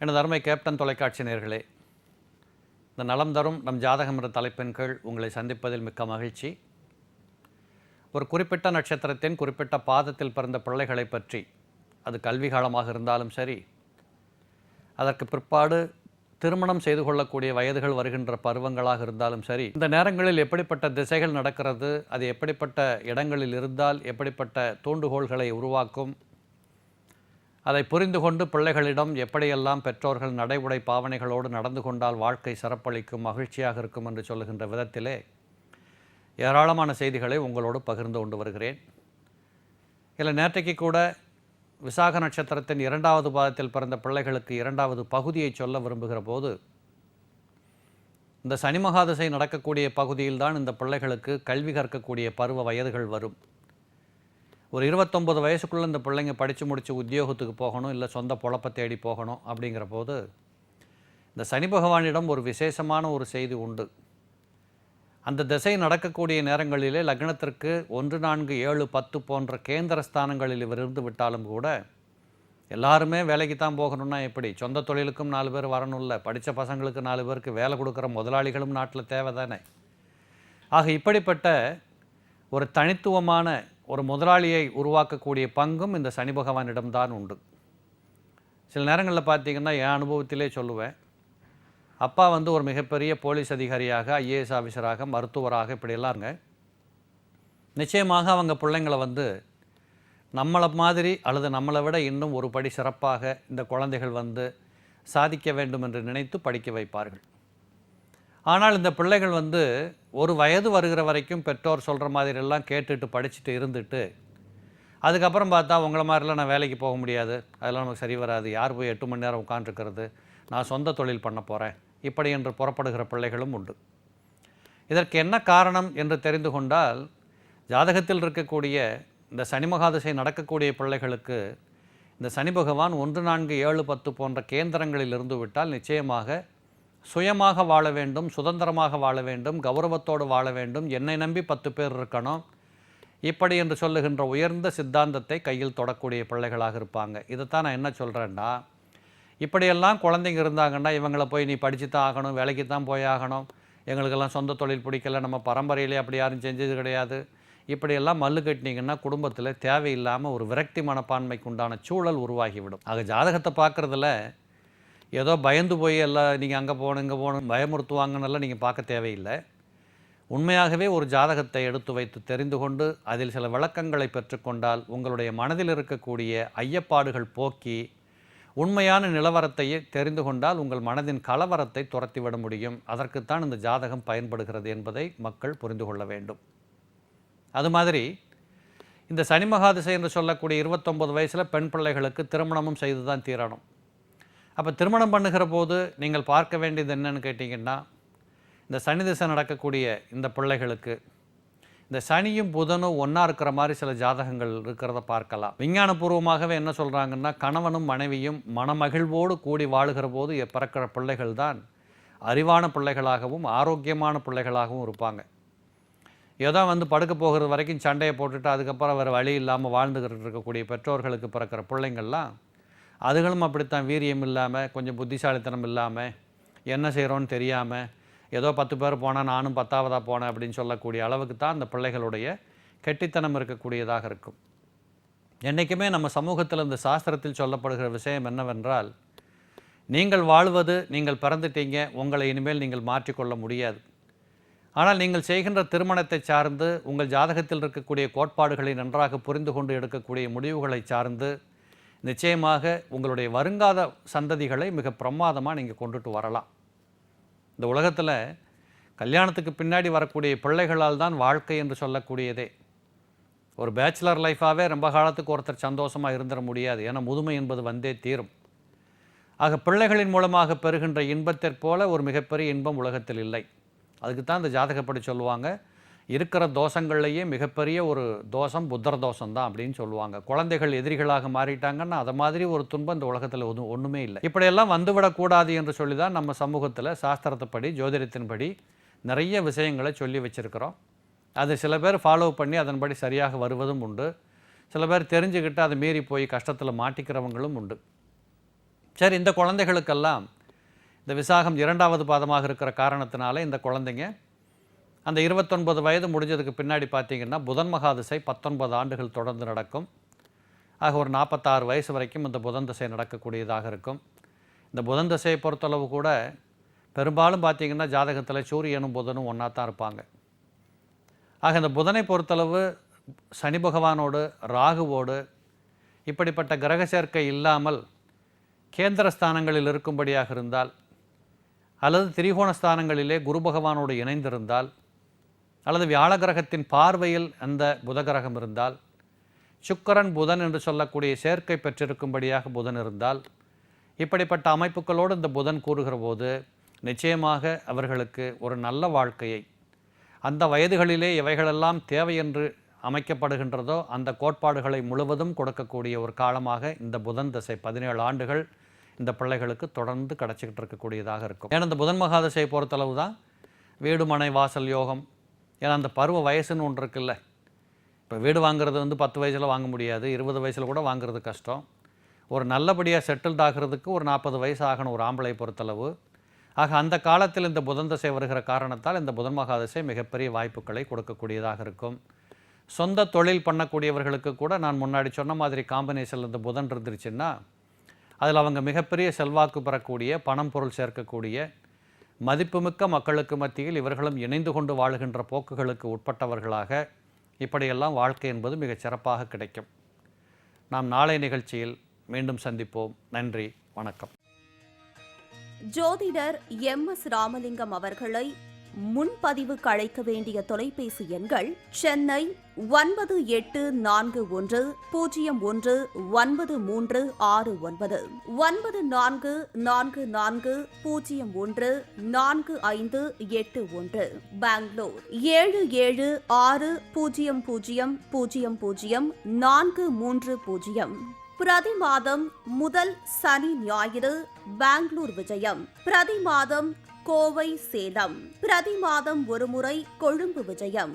எனது அருமை கேப்டன் தொலைக்காட்சி நேயர்களே, இந்த நலம் தரும் நம் ஜாதகம் என்ற தலைப்பின் கீழ் உங்களை சந்திப்பதில் மிக்க மகிழ்ச்சி. ஒரு குறிப்பிட்ட நட்சத்திரத்தின் குறிப்பிட்ட பாதத்தில் பிறந்த பிள்ளைகளை பற்றி, அது கல்வி காலமாக இருந்தாலும் சரி, அதற்கு பிற்பாடு திருமணம் செய்து கொள்ளக்கூடிய வயதுகள் வருகின்ற பருவங்களாக இருந்தாலும் சரி, இந்த நேரங்களில் எப்படிப்பட்ட திசைகள் நடக்கிறது, அது எப்படிப்பட்ட இடங்களில் இருந்தால் எப்படிப்பட்ட தூண்டுகோள்களை உருவாக்கும், அதை புரிந்து கொண்டு பிள்ளைகளிடம் எப்படியெல்லாம் பெற்றோர்கள் நடைமுறை பாவனைகளோடு நடந்து கொண்டால் வாழ்க்கை சிறப்பளிக்கும், மகிழ்ச்சியாக இருக்கும் என்று சொல்லுகின்ற விதத்திலே ஏராளமான செய்திகளை உங்களோடு பகிர்ந்து கொண்டு வருகிறேன். இதில் நேற்றைக்கு கூட விசாக நட்சத்திரத்தின் 2வது பாதத்தில் பிறந்த பிள்ளைகளுக்கு 2வது பகுதியை சொல்ல விரும்புகிற போது, இந்த சனி மகாதசை நடக்கக்கூடிய பகுதியில்தான் இந்த பிள்ளைகளுக்கு கல்வி கற்கக்கூடிய பருவ வயதுகள் வரும். ஒரு 29 வயசுக்குள்ளே இந்த பிள்ளைங்க படித்து முடித்து உத்தியோகத்துக்கு போகணும், இல்லை சொந்த பொழப்பை தேடி போகணும். அப்படிங்கிற போது இந்த சனி பகவானிடம் ஒரு விசேஷமான ஒரு செய்தி உண்டு. அந்த திசை நடக்கக்கூடிய நேரங்களிலே லக்னத்திற்கு 1, 4, 7, 10 போன்ற கேந்திர ஸ்தானங்களில் இவர் இருந்து விட்டாலும் கூட, எல்லாருமே வேலைக்கு தான் போகணும்னா எப்படி? சொந்த தொழிலுக்கும் 4 பேர் வரணும்ல, படித்த பசங்களுக்கு 4 பேருக்கு வேலை கொடுக்குற முதலாளிகளும் நாட்டில் தேவை தானே. ஆக இப்படிப்பட்ட ஒரு தனித்துவமான ஒரு முதலாளியை உருவாக்கக்கூடிய பங்கும் இந்த சனி பகவானிடம்தான் உண்டு. சில நேரங்களில் பார்த்திங்கன்னா, என் அனுபவத்திலே சொல்லுவேன், அப்பா ஒரு மிகப்பெரிய போலீஸ் அதிகாரியாக, ஐஏஎஸ் ஆஃபீஸராக, மருத்துவராக இப்படியெல்லாம் இருங்க. நிச்சயமாக அவங்க பிள்ளைங்களை நம்மளை மாதிரி அல்லது நம்மளை விட இன்னும் ஒரு படி சிறப்பாக இந்த குழந்தைகள் சாதிக்க வேண்டும் என்று நினைத்து படிக்க வைப்பார்கள். ஆனால் இந்த பிள்ளைகள் ஒரு வயது வருகிற வரைக்கும் பெற்றோர் சொல்கிற மாதிரிலாம் கேட்டுட்டு படிச்சுட்டு இருந்துட்டு, அதுக்கப்புறம் பார்த்தா உங்களை மாதிரிலாம் நான் வேலைக்கு போக முடியாது, அதெல்லாம் நமக்கு சரி வராது, யார் போய் 8 மணி நேரம் உட்காந்துருக்கிறது, நான் சொந்த தொழில் பண்ண போகிறேன், இப்படி என்று புறப்படுகிற பிள்ளைகளும் உண்டு. இதற்கு என்ன காரணம் என்று தெரிந்து கொண்டால், ஜாதகத்தில் இருக்கக்கூடிய இந்த சனி மகாதசை நடக்கக்கூடிய பிள்ளைகளுக்கு இந்த சனி பகவான் 1, 4, 7, 10 போன்ற கேந்திரங்களில் இருந்து விட்டால் நிச்சயமாக சுயமாக வாழ வேண்டும், சுதந்திரமாக வாழ வேண்டும், கௌரவத்தோடு வாழ வேண்டும், என்னை நம்பி 10 பேர் இருக்கணும், இப்படி என்று சொல்லுகின்ற உயர்ந்த சித்தாந்தத்தை கையில் தொடக்கூடிய பிள்ளைகளாக இருப்பாங்க. இதைத்தான் நான் என்ன சொல்கிறேன்னா, இப்படியெல்லாம் குழந்தைங்க இருந்தாங்கன்னா இவங்களை போய் நீ படித்து தான் ஆகணும், வேலைக்கு தான் போய் ஆகணும், எங்களுக்கெல்லாம் சொந்த தொழில் பிடிக்கல, நம்ம பரம்பரையிலே அப்படி யாரும் செஞ்சது கிடையாது, இப்படியெல்லாம் மல்லு கட்டினீங்கன்னா குடும்பத்தில் தேவையில்லாமல் ஒரு விரக்தி மனப்பான்மைக்கு உண்டான சூழல் உருவாகிவிடும். ஆக ஜாதகத்தை பார்க்குறதுல ஏதோ பயந்து போய் எல்லாம் நீங்கள் அங்கே போகணும் இங்கே போகணும் பயமுறுத்துவாங்கன்னெல்லாம் நீங்கள் பார்க்க தேவையில்லை. உண்மையாகவே ஒரு ஜாதகத்தை எடுத்து வைத்து தெரிந்து கொண்டு அதில் சில விளக்கங்களை பெற்றுக்கொண்டால் உங்களுடைய மனதில் இருக்கக்கூடிய ஐயப்பாடுகள் போக்கி உண்மையான நிலவரத்தையே தெரிந்து கொண்டால் உங்கள் மனதின் கலவரத்தை துரத்திவிட முடியும். அதற்குத்தான் இந்த ஜாதகம் பயன்படுகிறது என்பதை மக்கள் புரிந்து கொள்ள வேண்டும். அது மாதிரி இந்த சனி மகாதிசை என்று சொல்லக்கூடிய 29 வயசில் பெண் பிள்ளைகளுக்கு திருமணமும் செய்து தான் தீரணும். அப்போ திருமணம் பண்ணுகிற போது நீங்கள் பார்க்க வேண்டியது என்னன்னு கேட்டிங்கன்னா, இந்த சனி திசை நடக்கக்கூடிய இந்த பிள்ளைகளுக்கு இந்த சனியும் புதனும் ஒன்றா இருக்கிற மாதிரி சில ஜாதகங்கள் இருக்கிறத பார்க்கலாம். விஞ்ஞானபூர்வமாகவே என்ன சொல்கிறாங்கன்னா, கணவனும் மனைவியும் மனமகிழ்வோடு கூடி வாழுகிற போது பிறக்கிற பிள்ளைகள் தான் அறிவான பிள்ளைகளாகவும் ஆரோக்கியமான பிள்ளைகளாகவும் இருப்பாங்க. ஏதோ படுக்க போகிறது வரைக்கும் சண்டையை போட்டுட்டு அதுக்கப்புறம் வேறு வழி இல்லாமல் வாழ்ந்துக்கிட்டு இருக்கக்கூடிய பெற்றோர்களுக்கு பிறக்கிற பிள்ளைங்கள்லாம் அதுகளும் அப்படித்தான், வீரியம் இல்லாமல், கொஞ்சம் புத்திசாலித்தனம் இல்லாமல், என்ன செய்கிறோன்னு தெரியாமல், ஏதோ 10 பேர் போனால் நானும் 10ஆவதாக போனேன் அப்படின்னு சொல்லக்கூடிய அளவுக்கு தான் அந்த பிள்ளைகளுடைய கெட்டித்தனம் இருக்கக்கூடியதாக இருக்கும். என்றைக்குமே நம்ம சமூகத்தில் இந்த சாஸ்திரத்தில் சொல்லப்படுகிற விஷயம் என்னவென்றால், நீங்கள் வாழ்வது, நீங்கள் பிறந்துட்டீங்க, உங்களை இனிமேல் நீங்கள் மாற்றிக்கொள்ள முடியாது. ஆனால் நீங்கள் செய்கின்ற திருமணத்தை சார்ந்து உங்கள் ஜாதகத்தில் இருக்கக்கூடிய கோட்பாடுகளை நன்றாக புரிந்து கொண்டு எடுக்கக்கூடிய முடிவுகளை சார்ந்து நிச்சயமாக உங்களுடைய வருங்கால சந்ததிகளை மிக பிரமாதமாக நீங்கள் கொண்டுட்டு வரலாம். இந்த உலகத்தில் கல்யாணத்துக்கு பின்னாடி வரக்கூடிய பிள்ளைகளால் தான் வாழ்க்கை என்று சொல்லக்கூடியதே. ஒரு பேச்சுலர் லைஃபாகவே ரொம்ப காலத்துக்கு ஒருத்தர் சந்தோஷமாக இருந்துட முடியாது. ஏன்னா முதுமை என்பது வந்தே தீரும். ஆக பிள்ளைகளின் மூலமாக பெறுகின்ற இன்பத்திற்போல ஒரு மிகப்பெரிய இன்பம் உலகத்தில் இல்லை. அதுக்கு தான் இந்த ஜாதகப்படி சொல்லுவாங்க, இருக்கிற தோஷங்கள்லேயே மிகப்பெரிய ஒரு தோஷம் புத்தர தோஷம்தான் அப்படின்னு சொல்லுவாங்க. குழந்தைகள் எதிரிகளாக மாறிட்டாங்கன்னா அதை மாதிரி ஒரு துன்பம் இந்த உலகத்தில் ஒன்றுமே இல்லை. இப்படியெல்லாம் வந்துவிடக்கூடாது என்று சொல்லி தான் நம்ம சமூகத்தில் சாஸ்திரத்தைப்படி, ஜோதிடத்தின்படி நிறைய விஷயங்களை சொல்லி வச்சுருக்கிறோம். அது சில பேர் ஃபாலோ பண்ணி அதன்படி சரியாக வருவதும் உண்டு. சில பேர் தெரிஞ்சுக்கிட்டு அதை மீறி போய் கஷ்டத்தில் மாட்டிக்கிறவங்களும் உண்டு. சரி, இந்த குழந்தைகளுக்கெல்லாம் இந்த விசாகம் 2வது பாதமாக இருக்கிற காரணத்தினால இந்த குழந்தைங்க அந்த 29 வயது முடிஞ்சதுக்கு பின்னாடி பார்த்தீங்கன்னா புதன் மகாதிசை 19 ஆண்டுகள் தொடர்ந்து நடக்கும். ஆக ஒரு 46 வயசு வரைக்கும் இந்த புதன் திசை நடக்கக்கூடியதாக இருக்கும். இந்த புதன் திசையை பொறுத்தளவு கூட பெரும்பாலும் பார்த்தீங்கன்னா ஜாதகத்தில் சூரியனும் புதனும் ஒன்றா தான் இருப்பாங்க. ஆக இந்த புதனை பொறுத்தளவு சனி பகவானோடு ராகுவோடு இப்படிப்பட்ட கிரக சேர்க்கை இல்லாமல் கேந்திர ஸ்தானங்களில் இருக்கும்படியாக இருந்தால் அல்லது திரிகோண ஸ்தானங்களிலே குரு பகவானோடு இணைந்திருந்தால் அல்லது வியாழ கிரகத்தின் பார்வையில் அந்த புத கிரகம் இருந்தால், சுக்கிரன் புதன் என்று சொல்லக்கூடிய சேர்க்கை பெற்றிருக்கும்படியாக புதன் இருந்தால், இப்படிப்பட்ட அமைப்புகளோடு இந்த புதன் கூறுகிற போது நிச்சயமாக அவர்களுக்கு ஒரு நல்ல வாழ்க்கையை அந்த வயதுகளிலே எவைகளெல்லாம் தேவை என்று அமைக்கப்படுகின்றதோ அந்த கோட்பாடுகளை முழுவதும் கொடுக்கக்கூடிய ஒரு காலமாக இந்த புதன் திசை 17 ஆண்டுகள் இந்த பிள்ளைகளுக்கு தொடர்ந்து கிடச்சிக்கிட்டு இருக்கக்கூடியதாக இருக்கும். ஏன்னா இந்த புதன் மகாதிசையை பொறுத்தளவு தான் வீடு மனை வாசல் யோகம். ஏன்னா அந்த பருவ வயசுன்னு ஒன்று இருக்குல்ல. இப்போ வீடு வாங்குறது 10 வயசில் வாங்க முடியாது, 20 வயசில் கூட வாங்குறது கஷ்டம். ஒரு நல்லபடியாக செட்டில்ட் ஆகிறதுக்கு ஒரு 40 வயசு ஆகணும் ஒரு ஆம்பளை பொறுத்தளவு. ஆக அந்த காலத்தில் இந்த புதன் திசை வருகிற காரணத்தால் இந்த புதன் மகாதிசை மிகப்பெரிய வாய்ப்புகளை கொடுக்கக்கூடியதாக இருக்கும். சொந்த தொழில் பண்ணக்கூடியவர்களுக்கு கூட நான் முன்னாடி சொன்ன மாதிரி காம்பினேஷனில் இந்த புதன் இருந்துருச்சுன்னா அதில் அவங்க மிகப்பெரிய செல்வாக்கு பெறக்கூடிய, பணம் பொருள் சேர்க்கக்கூடிய, மதிப்புமிக்க மக்களுக்கு மத்தியில் இவர்களும் இணைந்து கொண்டு வாழுகின்ற போக்குகளுக்கு உட்பட்டவர்களாக இப்படியெல்லாம் வாழ்க்கை என்பது மிகச் சிறப்பாக கிடைக்கும். நாம் நாளை நிகழ்ச்சியில் மீண்டும் சந்திப்போம். நன்றி, வணக்கம். ஜோதிடர் MS ராமலிங்கம் அவர்களை முன்பதிவுக்கு அழைக்க வேண்டிய தொலைபேசி எண்கள்: சென்னை 9841019369, 9444014581, பெங்களூர் 7760000430. பிரதி மாதம் முதல் சனி ஞாயிறு பெங்களூர் விஜயம், பிரதி மாதம் கோவை சேலம், பிரதி மாதம் ஒருமுறை கொழும்பு விஜயம்.